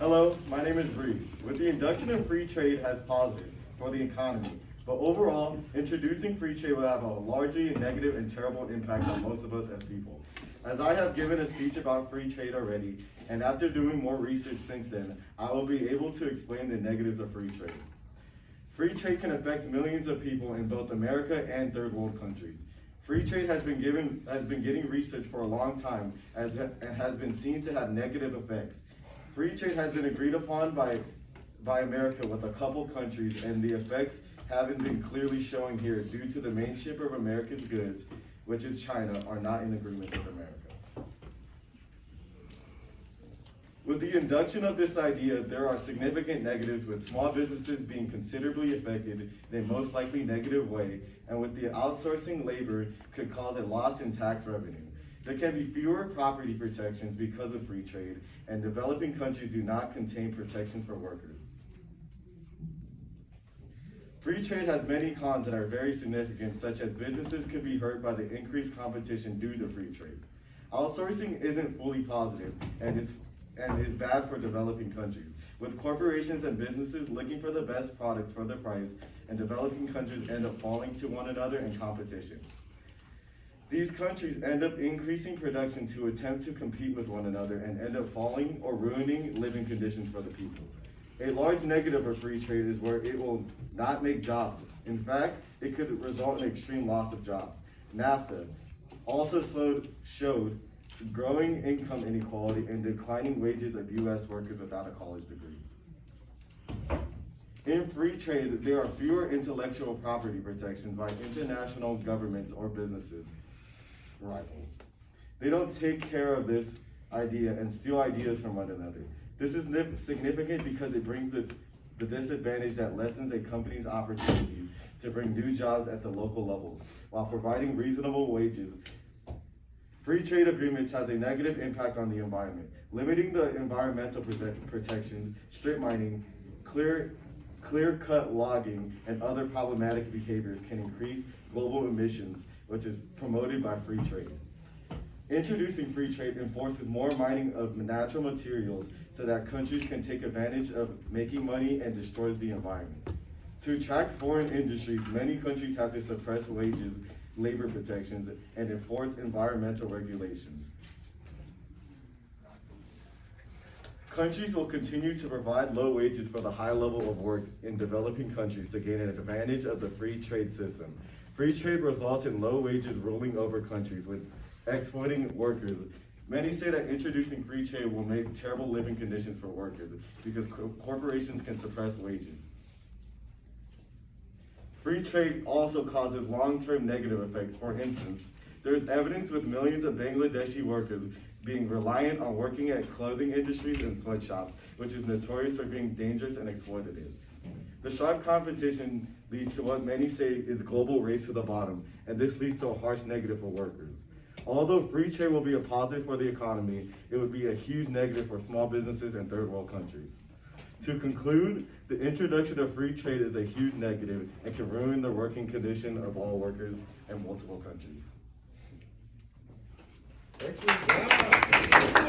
Hello, my name is Reese. With the induction of free trade has positive for the economy, but overall, introducing free trade will have a largely negative and terrible impact on most of us as people. As I have given a speech about free trade already, and after doing more research since then, I will be able to explain the negatives of free trade. Free trade can affect millions of people in both America and third world countries. Free trade has been getting research for a long time and has been seen to have negative effects. Free trade has been agreed upon by America with a couple countries, and the effects haven't been clearly shown here due to the main shipper of America's goods, which is China, are not in agreement with America. With the induction of this idea, there are significant negatives, with small businesses being considerably affected in a most likely negative way, and with the outsourcing labor could cause a loss in tax revenue. There can be fewer property protections because of free trade, and developing countries do not contain protection for workers. Free trade has many cons that are very significant, such as businesses could be hurt by the increased competition due to free trade. Outsourcing isn't fully positive and is bad for developing countries, with corporations and businesses looking for the best products for the price, and developing countries end up falling to one another in competition. These countries end up increasing production to attempt to compete with one another and end up falling or ruining living conditions for the people. A large negative of free trade is where it will not make jobs. In fact, it could result in extreme loss of jobs. NAFTA also showed growing income inequality and declining wages of U.S. workers without a college degree. In free trade, there are fewer intellectual property protections by international governments or businesses rivals. They don't take care of this idea and steal ideas from one another. This is significant because it brings the disadvantage that lessens a company's opportunities to bring new jobs at the local levels while providing reasonable wages. Free trade agreements has a negative impact on the environment. Limiting the environmental protections, strip mining, clear-cut logging, and other problematic behaviors can increase global emissions, which is promoted by free trade. Introducing free trade enforces more mining of natural materials so that countries can take advantage of making money and destroys the environment. To attract foreign industries, many countries have to suppress wages, labor protections, and enforce environmental regulations. Countries will continue to provide low wages for the high level of work in developing countries to gain an advantage of the free trade system. Free trade results in low wages ruling over countries with exploiting workers. Many say that introducing free trade will make terrible living conditions for workers because corporations can suppress wages. Free trade also causes long-term negative effects. For instance, there is evidence with millions of Bangladeshi workers being reliant on working at clothing industries and sweatshops, which is notorious for being dangerous and exploitative. The sharp competition leads to what many say is global race to the bottom, and this leads to a harsh negative for workers. Although free trade will be a positive for the economy, it would be a huge negative for small businesses in third world countries. To conclude, the introduction of free trade is a huge negative and can ruin the working condition of all workers in multiple countries. Excellent job.